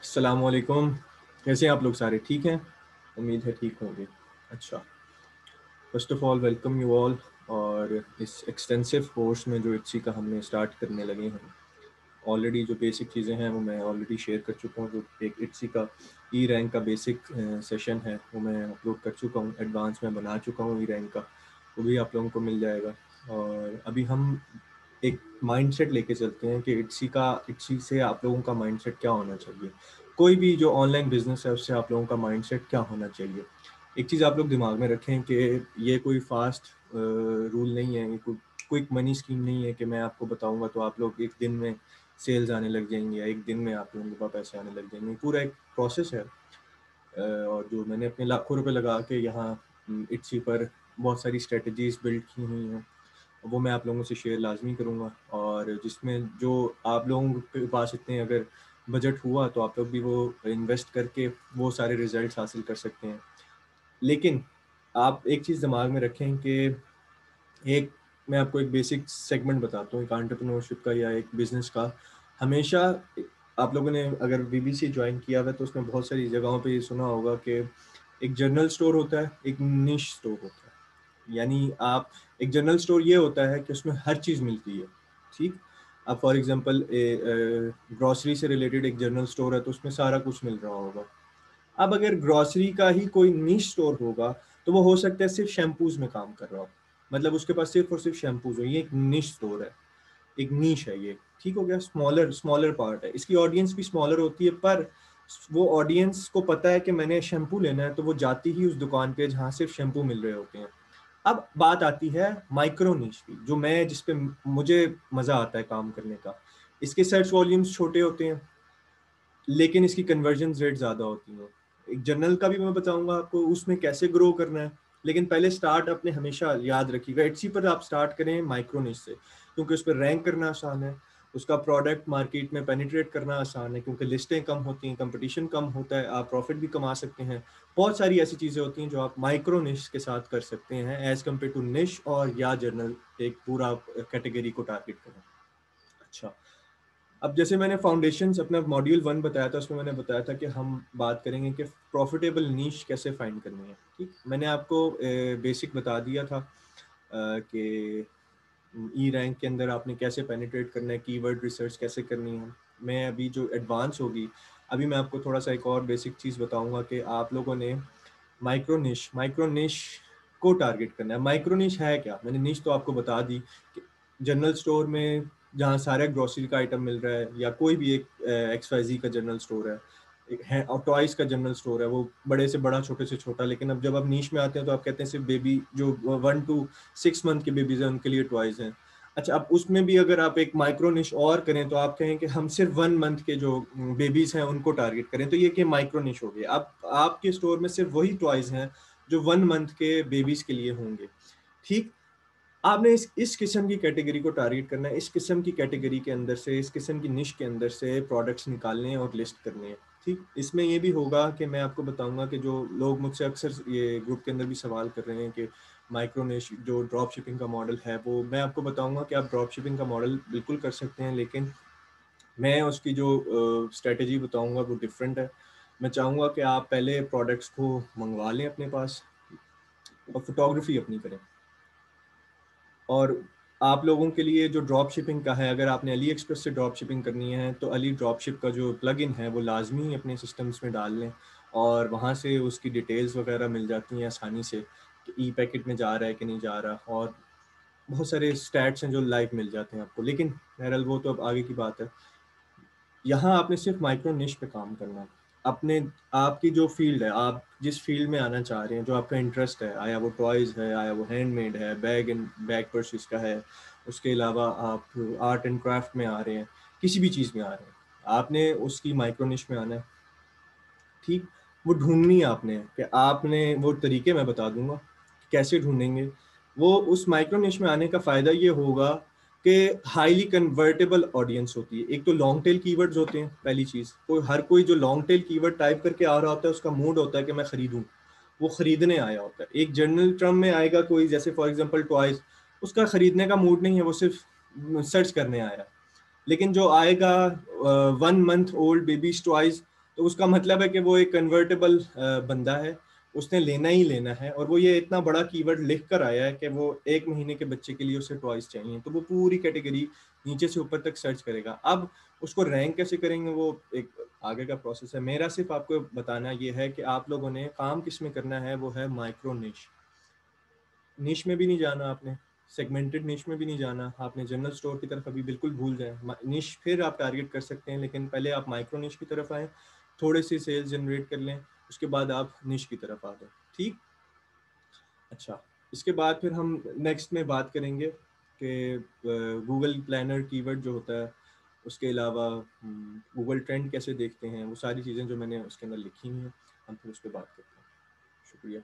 अस्सलामुअलैकुम। कैसे हैं आप लोग सारे? ठीक हैं? उम्मीद है ठीक होंगे। अच्छा, first of all welcome you all. और इस एक्सटेंसिव कोर्स में जो इट्सी का हमने स्टार्ट करने लगे हैं, ऑलरेडी जो बेसिक चीज़ें हैं वो मैं ऑलरेडी शेयर कर चुका हूँ। जो एक इट्सी का ई रैंक का बेसिक सेशन है वो मैं अपलोड कर चुका हूँ। एडवांस में बना चुका हूँ ई रैंक का, वो भी आप लोगों को मिल जाएगा। और अभी हम एक माइंडसेट लेके चलते हैं कि इट्सी से आप लोगों का माइंडसेट क्या होना चाहिए। कोई भी जो ऑनलाइन बिजनेस है उससे आप लोगों का माइंडसेट क्या होना चाहिए। एक चीज़ आप लोग दिमाग में रखें कि ये कोई फास्ट रूल नहीं है, ये कोई क्विक मनी स्कीम नहीं है कि मैं आपको बताऊंगा तो आप लोग एक दिन में सेल्स आने लग जाएंगे या एक दिन में आप लोगों के पास पैसे आने लग जाएंगे। पूरा एक प्रोसेस है। और जो मैंने अपने लाखों रुपए लगा के यहाँ इट्सी पर बहुत सारी स्ट्रेटजीज बिल्ड की हुई हैं, वो मैं आप लोगों से शेयर लाजमी करूँगा। और जिसमें जो आप लोगों के पास इतने अगर बजट हुआ तो आप लोग भी वो इन्वेस्ट करके वो सारे रिजल्ट्स हासिल कर सकते हैं। लेकिन आप एक चीज़ दिमाग में रखें कि एक मैं आपको एक बेसिक सेगमेंट बताता हूँ एक एंटरप्रेन्योरशिप का या एक बिजनेस का। हमेशा आप लोगों ने अगर बीबीसी ज्वाइन किया हुआ है तो उसमें बहुत सारी जगहों पे ये सुना होगा कि एक जनरल स्टोर होता है, एक निश स्टोर होता है। यानी आप एक जनरल स्टोर ये होता है कि उसमें हर चीज़ मिलती है। ठीक, अब फॉर एग्जांपल ग्रॉसरी से रिलेटेड एक जनरल स्टोर है तो उसमें सारा कुछ मिल रहा होगा। अब अगर ग्रॉसरी का ही कोई नीश स्टोर होगा तो वो हो सकता है सिर्फ शैम्पूज में काम कर रहा हो, मतलब उसके पास सिर्फ और सिर्फ शैम्पूज हो। ये एक निश स्टोर है, एक नीश है ये। ठीक हो गया, स्मॉलर स्मॉलर पार्ट है, इसकी ऑडियंस भी स्मॉलर होती है। पर वो ऑडियंस को पता है कि मैंने शैम्पू लेना है तो वो जाती ही उस दुकान पे जहाँ सिर्फ शैम्पू मिल रहे होते हैं। अब बात आती है माइक्रो नीश की, जो मैं जिस पे मुझे मजा आता है काम करने का। इसके सर्च वॉल्यूम्स छोटे होते हैं लेकिन इसकी कन्वर्जन रेट ज़्यादा होती है। एक जनरल का भी मैं बताऊंगा आपको उसमें कैसे ग्रो करना है, लेकिन पहले स्टार्ट आपने हमेशा याद रखिएगा इट्सी पर आप स्टार्ट करें माइक्रो निश से, क्योंकि उस पर रैंक करना आसान है। उसका प्रोडक्ट मार्केट में पेनिट्रेट करना आसान है क्योंकि लिस्टें कम होती हैं, कंपटीशन कम होता है, आप प्रॉफिट भी कमा सकते हैं। बहुत सारी ऐसी चीज़ें होती हैं जो आप माइक्रो निश के साथ कर सकते हैं एज कम्पेयर टू निश और या जनरल एक पूरा कैटेगरी को टारगेट करें। अच्छा, अब जैसे मैंने फाउंडेशंस अपना मॉड्यूल 1 बताया था, उसमें मैंने बताया था कि हम बात करेंगे कि प्रॉफिटेबल नीश कैसे फाइंड करनी है। ठीक, मैंने आपको बेसिक बता दिया था कि ई रैंक के अंदर आपने कैसे पेनिट्रेट करना है, कीवर्ड रिसर्च कैसे करनी है। मैं अभी जो एडवांस होगी, अभी मैं आपको थोड़ा सा एक और बेसिक चीज़ बताऊंगा कि आप लोगों ने माइक्रो निश को टारगेट करना है। माइक्रो निश है क्या? मैंने निश तो आपको बता दी कि जनरल स्टोर में जहाँ सारे ग्रोसरी का आइटम मिल रहा है, या कोई भी एक XYZ का जनरल स्टोर है, एक है और टॉयज का जनरल स्टोर है, वो बड़े से बड़ा छोटे से छोटा। लेकिन अब जब आप नीश में आते हैं तो आप कहते हैं सिर्फ बेबी जो 1 to 6 मंथ के बेबीज हैं उनके लिए टॉयज हैं। अच्छा, अब उसमें भी अगर आप एक माइक्रो निश और करें तो आप कहें कि हम सिर्फ 1 मंथ के जो बेबीज हैं उनको टारगेट करें, तो ये कि माइक्रो निश हो गया। अब आपके स्टोर में सिर्फ वही टॉयज हैं जो 1 मंथ के बेबीज के लिए होंगे। ठीक, आपने इस किस्म की कैटेगरी को टारगेट करना है, इस किस्म की कैटेगरी के अंदर से, इस किस्म की निश के अंदर से प्रोडक्ट्स निकालने हैं और लिस्ट करने हैं। ठीक, इसमें ये भी होगा कि मैं आपको बताऊंगा कि जो लोग मुझसे अक्सर ये ग्रुप के अंदर भी सवाल कर रहे हैं कि माइक्रो निश जो ड्रॉप शिपिंग का मॉडल है, वो मैं आपको बताऊंगा कि आप ड्रॉप शिपिंग का मॉडल बिल्कुल कर सकते हैं, लेकिन मैं उसकी जो स्ट्रेटजी बताऊंगा वो डिफरेंट है। मैं चाहूँगा कि आप पहले प्रोडक्ट्स को मंगवा लें अपने पास और फोटोग्राफी अपनी करें। और आप लोगों के लिए जो ड्रॉप शिपिंग का है, अगर आपने अली एक्सप्रेस से ड्रॉप शिपिंग करनी है तो अली ड्रॉप शिप का जो प्लगइन है वो लाजमी अपने सिस्टम्स में डाल लें, और वहाँ से उसकी डिटेल्स वगैरह मिल जाती हैं आसानी से कि ई पैकेट में जा रहा है कि नहीं जा रहा, और बहुत सारे स्टैट्स हैं जो लाइव मिल जाते हैं आपको। लेकिन बहरहाल वो तो अब आगे की बात है। यहाँ आपने सिर्फ माइक्रो निश पे काम करना है। अपने आपकी जो फील्ड है, आप जिस फील्ड में आना चाह रहे हैं, जो आपका इंटरेस्ट है, आया वो टॉयज़ है, आया वो हैंडमेड है, बैग परचेज का है, उसके अलावा आप आर्ट एंड क्राफ्ट में आ रहे हैं, किसी भी चीज़ में आ रहे हैं, आपने उसकी माइक्रो निश में आना है। ठीक, वो ढूंढनी है आपने कि आपने वो तरीके मैं बता दूंगा कि कैसे ढूंढेंगे। वो उस माइक्रो निश में आने का फ़ायदा ये होगा कि हाईली कन्वर्टेबल ऑडियंस होती है। एक तो लॉन्ग टेल कीवर्ड्स होते हैं, पहली चीज़। तो हर कोई जो लॉन्ग टेल कीवर्ड टाइप करके आ रहा होता है उसका मूड होता है कि मैं खरीदूं, वो खरीदने आया होता है। एक जनरल टर्म में आएगा कोई, जैसे फॉर एग्जांपल टॉयज, उसका खरीदने का मूड नहीं है, वो सिर्फ सर्च करने आया है। लेकिन जो आएगा 1 मंथ ओल्ड बेबीज टॉयज, तो उसका मतलब है कि वो एक कन्वर्टेबल बंदा है, उसने लेना ही लेना है, और वो ये इतना बड़ा कीवर्ड लिख कर आया है कि वो 1 महीने के बच्चे के लिए उसे टॉयज चाहिए, तो वो पूरी कैटेगरी नीचे से ऊपर तक सर्च करेगा। अब उसको रैंक कैसे करेंगे वो एक आगे का प्रोसेस है। मेरा सिर्फ आपको बताना ये है कि आप लोगों ने काम किस में करना है, वो है माइक्रो निश। निश में भी नहीं जाना आपने, सेगमेंटेड निश में भी नहीं जाना आपने, जनरल स्टोर की तरफ अभी बिल्कुल भूल जाए। निश फिर आप टारगेट कर सकते हैं, लेकिन पहले आप माइक्रो निश की तरफ आए, थोड़े से सेल्स जनरेट कर लें, उसके बाद आप निश की तरफ आ जाए। ठीक, अच्छा। इसके बाद फिर हम नेक्स्ट में बात करेंगे कि गूगल प्लानर कीवर्ड जो होता है, उसके अलावा गूगल ट्रेंड कैसे देखते हैं, वो सारी चीज़ें जो मैंने उसके अंदर लिखी हुई हैं, हम फिर उस पर बात करते हैं। शुक्रिया।